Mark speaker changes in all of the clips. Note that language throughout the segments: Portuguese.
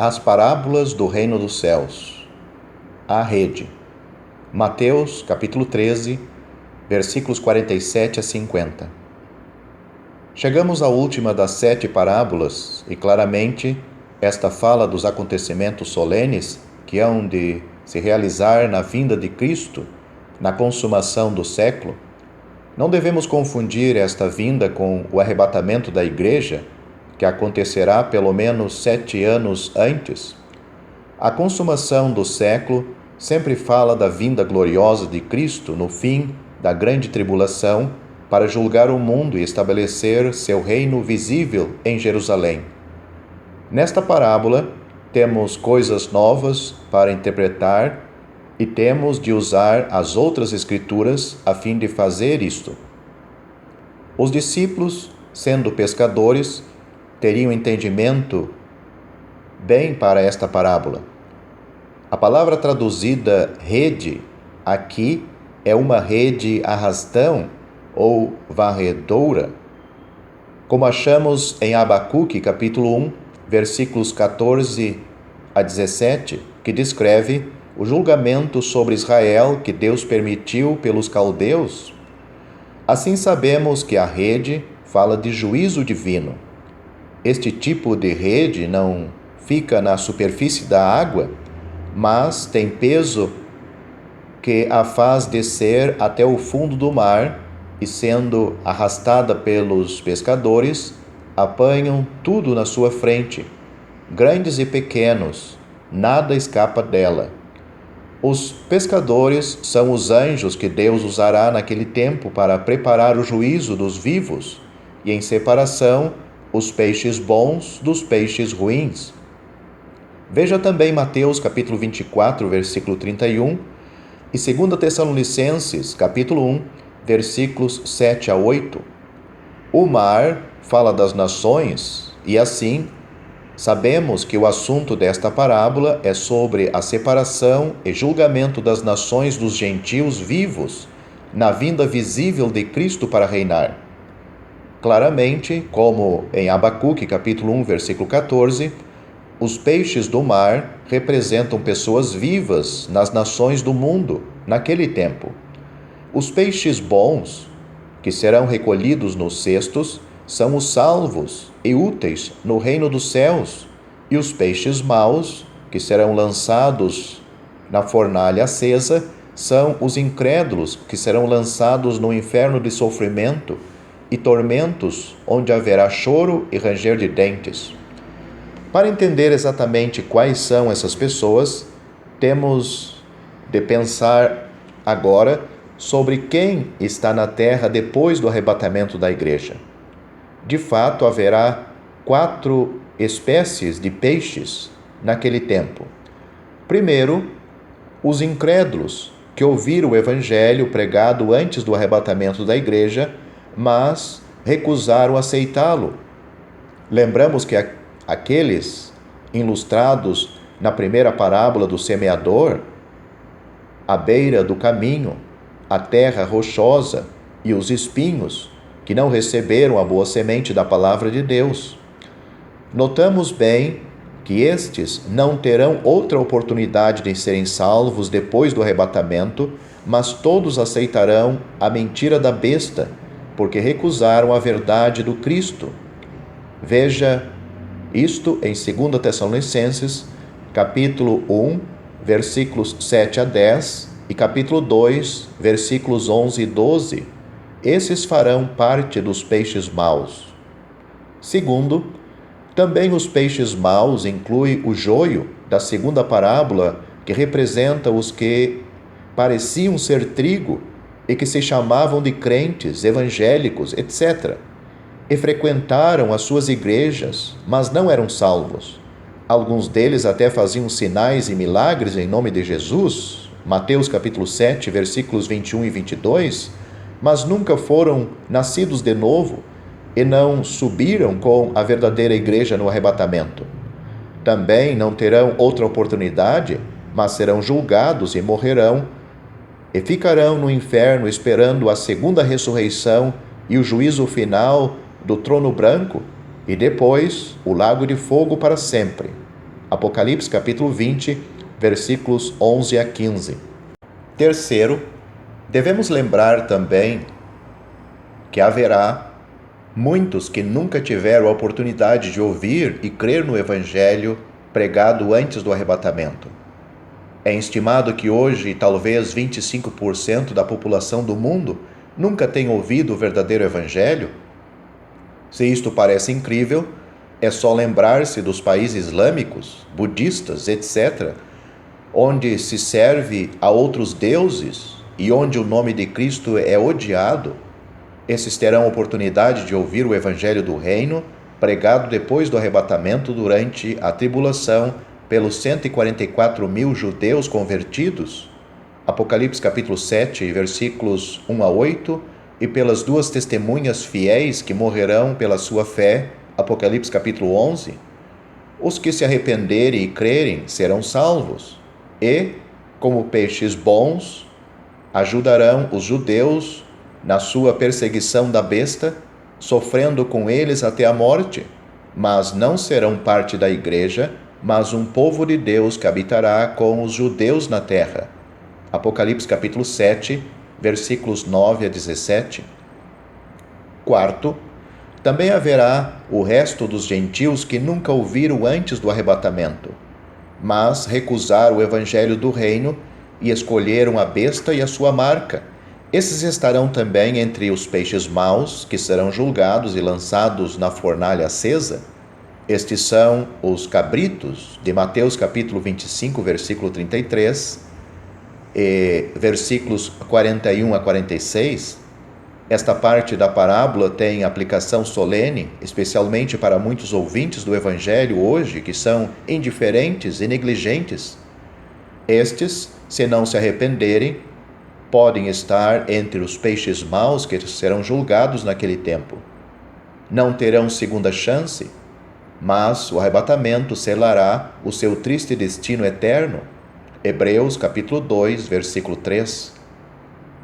Speaker 1: As parábolas do reino dos céus. A rede. Mateus, capítulo 13, versículos 47 a 50. Chegamos à última das 7 parábolas e, claramente, esta fala dos acontecimentos solenes que hão de se realizar na vinda de Cristo, na consumação do século. Não devemos confundir esta vinda com o arrebatamento da igreja, que acontecerá pelo menos 7 anos antes. A consumação do século sempre fala da vinda gloriosa de Cristo no fim da grande tribulação para julgar o mundo e estabelecer seu reino visível em Jerusalém. Nesta parábola, temos coisas novas para interpretar e temos de usar as outras escrituras a fim de fazer isto. Os discípulos, sendo pescadores, teriam entendimento bem para esta parábola. A palavra traduzida rede aqui é uma rede arrastão ou varredoura, como achamos em Abacuque, capítulo 1, versículos 14 a 17, que descreve o julgamento sobre Israel que Deus permitiu pelos caldeus. Assim sabemos que a rede fala de juízo divino. Este tipo de rede não fica na superfície da água, mas tem peso que a faz descer até o fundo do mar e, sendo arrastada pelos pescadores, apanham tudo na sua frente, grandes e pequenos, nada escapa dela. Os pescadores são os anjos que Deus usará naquele tempo para preparar o juízo dos vivos e, em separação, os peixes bons dos peixes ruins. Veja também Mateus capítulo 24, versículo 31 e 2 Tessalonicenses capítulo 1, versículos 7 a 8. O mar fala das nações e assim sabemos que o assunto desta parábola é sobre a separação e julgamento das nações dos gentios vivos na vinda visível de Cristo para reinar. Claramente, como em Abacuque, capítulo 1, versículo 14, os peixes do mar representam pessoas vivas nas nações do mundo naquele tempo. Os peixes bons, que serão recolhidos nos cestos, são os salvos e úteis no reino dos céus, e os peixes maus, que serão lançados na fornalha acesa, são os incrédulos, que serão lançados no inferno de sofrimento e tormentos, onde haverá choro e ranger de dentes. Para entender exatamente quais são essas pessoas, temos de pensar agora sobre quem está na terra depois do arrebatamento da igreja. De fato, haverá 4 espécies de peixes naquele tempo. Primeiro, os incrédulos, que ouviram o evangelho pregado antes do arrebatamento da igreja, mas recusaram aceitá-lo. Lembramos que aqueles ilustrados na primeira parábola do semeador, à beira do caminho, a terra rochosa e os espinhos, que não receberam a boa semente da palavra de Deus. Notamos bem que estes não terão outra oportunidade de serem salvos depois do arrebatamento, mas todos aceitarão a mentira da besta, porque recusaram a verdade do Cristo. Veja isto em 2 Tessalonicenses, capítulo 1, versículos 7 a 10 e capítulo 2, versículos 11 e 12. Esses farão parte dos peixes maus. Segundo, também os peixes maus incluem o joio da segunda parábola, que representa os que pareciam ser trigo e que se chamavam de crentes, evangélicos, etc., e frequentaram as suas igrejas, mas não eram salvos. Alguns deles até faziam sinais e milagres em nome de Jesus, Mateus capítulo 7, versículos 21 e 22, mas nunca foram nascidos de novo e não subiram com a verdadeira igreja no arrebatamento. Também não terão outra oportunidade, mas serão julgados e morrerão, e ficarão no inferno esperando a segunda ressurreição e o juízo final do trono branco, e depois o lago de fogo para sempre. Apocalipse capítulo 20, versículos 11 a 15. Terceiro, devemos lembrar também que haverá muitos que nunca tiveram a oportunidade de ouvir e crer no Evangelho pregado antes do arrebatamento. É estimado que hoje talvez 25% da população do mundo nunca tenha ouvido o verdadeiro Evangelho. Se isto parece incrível, é só lembrar-se dos países islâmicos, budistas, etc., onde se serve a outros deuses e onde o nome de Cristo é odiado. Esses terão oportunidade de ouvir o Evangelho do Reino, pregado depois do arrebatamento durante a tribulação pelos 144 mil judeus convertidos, Apocalipse capítulo 7, versículos 1 a 8, e pelas 2 testemunhas fiéis que morrerão pela sua fé, Apocalipse capítulo 11. Os que se arrependerem e crerem serão salvos, e, como peixes bons, ajudarão os judeus na sua perseguição da besta, sofrendo com eles até a morte, mas não serão parte da igreja, mas um povo de Deus que habitará com os judeus na terra. Apocalipse capítulo 7, versículos 9 a 17. Quarto, também haverá o resto dos gentios que nunca ouviram antes do arrebatamento, mas recusaram o evangelho do reino e escolheram a besta e a sua marca. Esses estarão também entre os peixes maus, que serão julgados e lançados na fornalha acesa. Estes são os cabritos, de Mateus capítulo 25, versículo 33, e versículos 41 a 46. Esta parte da parábola tem aplicação solene, especialmente para muitos ouvintes do Evangelho hoje, que são indiferentes e negligentes. Estes, se não se arrependerem, podem estar entre os peixes maus que serão julgados naquele tempo. Não terão segunda chance, mas o arrebatamento selará o seu triste destino eterno. Hebreus capítulo 2, versículo 3.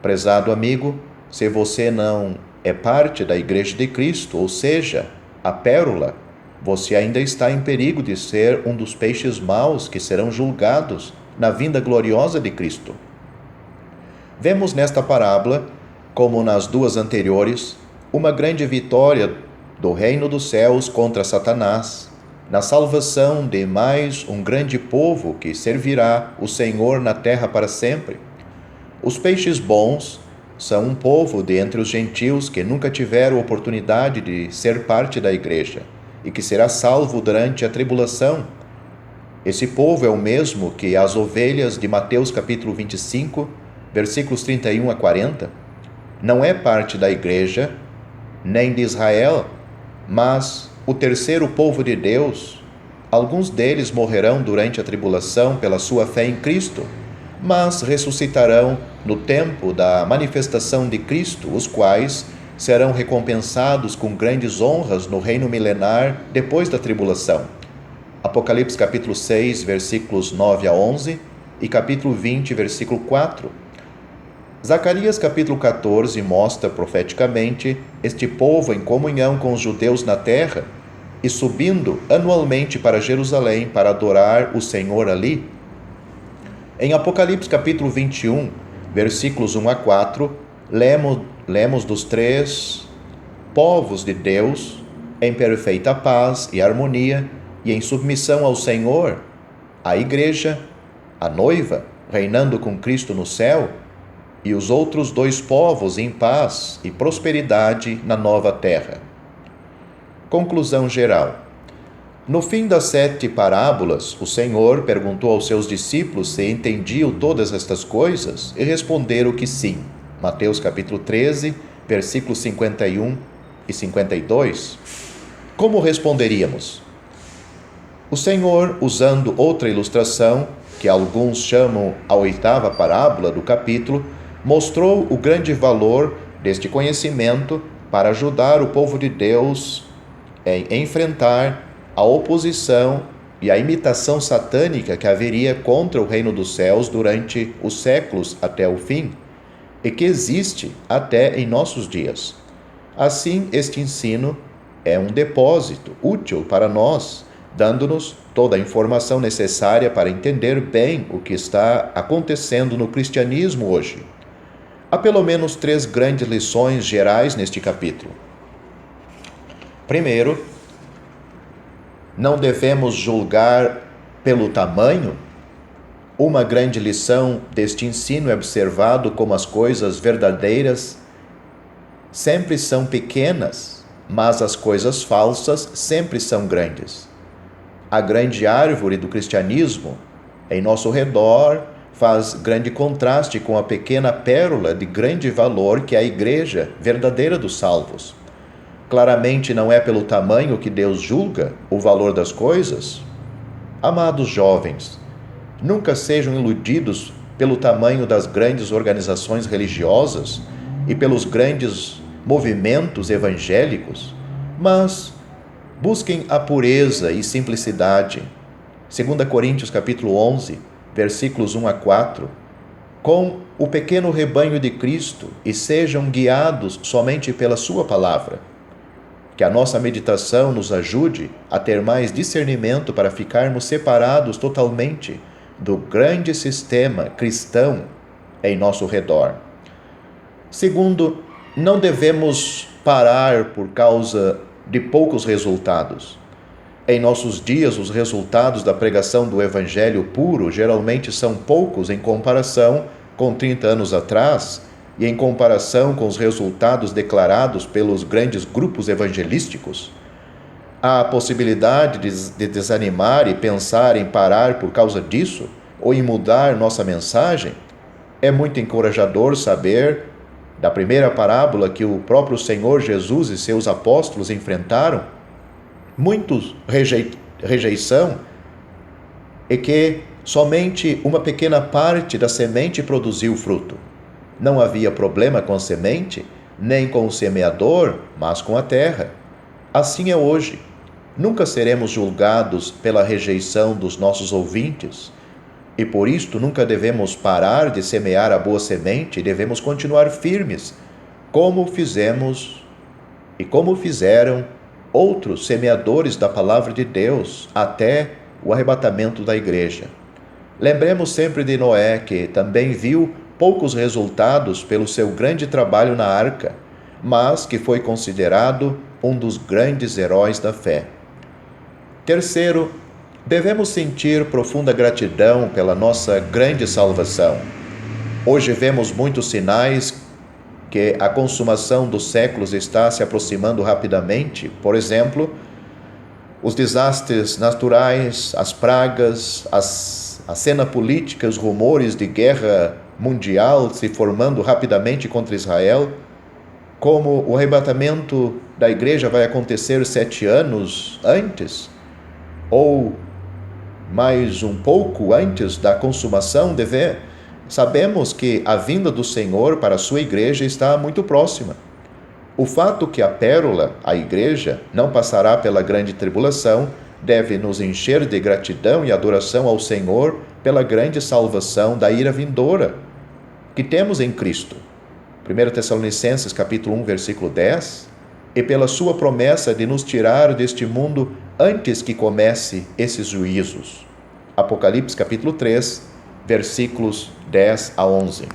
Speaker 1: Prezado amigo, se você não é parte da Igreja de Cristo, ou seja, a pérola, você ainda está em perigo de ser um dos peixes maus que serão julgados na vinda gloriosa de Cristo. Vemos nesta parábola, como nas 2 anteriores, uma grande vitória do reino dos céus contra Satanás, na salvação de mais um grande povo que servirá o Senhor na terra para sempre. Os peixes bons são um povo de entre os gentios que nunca tiveram oportunidade de ser parte da igreja e que será salvo durante a tribulação. Esse povo é o mesmo que as ovelhas de Mateus capítulo 25, versículos 31 a 40, não é parte da igreja, nem de Israel, mas o terceiro povo de Deus. Alguns deles morrerão durante a tribulação pela sua fé em Cristo, mas ressuscitarão no tempo da manifestação de Cristo, os quais serão recompensados com grandes honras no reino milenar depois da tribulação. Apocalipse capítulo 6, versículos 9 a 11 e capítulo 20, versículo 4. Zacarias capítulo 14 mostra profeticamente este povo em comunhão com os judeus na terra e subindo anualmente para Jerusalém para adorar o Senhor ali. Em Apocalipse capítulo 21, versículos 1 a 4, lemos dos 3 povos de Deus em perfeita paz e harmonia e em submissão ao Senhor, a igreja, a noiva, reinando com Cristo no céu, e os outros 2 povos em paz e prosperidade na nova terra. Conclusão geral. No fim das 7 parábolas, o Senhor perguntou aos seus discípulos se entendiam todas estas coisas e responderam que sim. Mateus capítulo 13, versículos 51 e 52. Como responderíamos? O Senhor, usando outra ilustração, que alguns chamam a 8ª parábola do capítulo, mostrou o grande valor deste conhecimento para ajudar o povo de Deus em enfrentar a oposição e a imitação satânica que haveria contra o reino dos céus durante os séculos até o fim, e que existe até em nossos dias. Assim, este ensino é um depósito útil para nós dando-nos toda a informação necessária para entender bem o que está acontecendo no cristianismo hoje. Há pelo menos 3 grandes lições gerais neste capítulo. Primeiro, não devemos julgar pelo tamanho. Uma grande lição deste ensino é observado como as coisas verdadeiras sempre são pequenas, mas as coisas falsas sempre são grandes. A grande árvore do cristianismo em nosso redor faz grande contraste com a pequena pérola de grande valor que é a igreja verdadeira dos salvos. Claramente não é pelo tamanho que Deus julga o valor das coisas. Amados jovens, nunca sejam iludidos pelo tamanho das grandes organizações religiosas e pelos grandes movimentos evangélicos, mas busquem a pureza e simplicidade. 2 Coríntios capítulo 11, versículos 1 a 4, com o pequeno rebanho de Cristo e sejam guiados somente pela sua palavra. Que a nossa meditação nos ajude a ter mais discernimento para ficarmos separados totalmente do grande sistema cristão em nosso redor. Segundo, não devemos parar por causa de poucos resultados. Em nossos dias, os resultados da pregação do Evangelho puro geralmente são poucos em comparação com 30 anos atrás e em comparação com os resultados declarados pelos grandes grupos evangelísticos. Há a possibilidade de desanimar e pensar em parar por causa disso ou em mudar nossa mensagem. É muito encorajador saber da primeira parábola que o próprio Senhor Jesus e seus apóstolos enfrentaram, muitos rejeição, e que somente uma pequena parte da semente produziu fruto. Não havia problema com a semente, nem com o semeador, mas com a terra. Assim é hoje. Nunca seremos julgados pela rejeição dos nossos ouvintes, e por isto nunca devemos parar de semear a boa semente, devemos continuar firmes, como fizemos e como fizeram outros semeadores da palavra de Deus até o arrebatamento da igreja. Lembremos sempre de Noé, que também viu poucos resultados pelo seu grande trabalho na arca, mas que foi considerado um dos grandes heróis da fé. Terceiro, devemos sentir profunda gratidão pela nossa grande salvação. Hoje vemos muitos sinais que a consumação dos séculos está se aproximando rapidamente. Por exemplo, os desastres naturais, as pragas, a cena política, os rumores de guerra mundial se formando rapidamente contra Israel, como o arrebatamento da igreja vai acontecer 7 anos antes, ou mais um pouco antes da consumação, sabemos que a vinda do Senhor para a sua igreja está muito próxima. O fato que a pérola, a igreja, não passará pela grande tribulação, deve nos encher de gratidão e adoração ao Senhor pela grande salvação da ira vindoura que temos em Cristo. 1 Tessalonicenses capítulo 1, versículo 10, e pela sua promessa de nos tirar deste mundo antes que comece esses juízos. Apocalipse capítulo 3, versículos 10 a 11.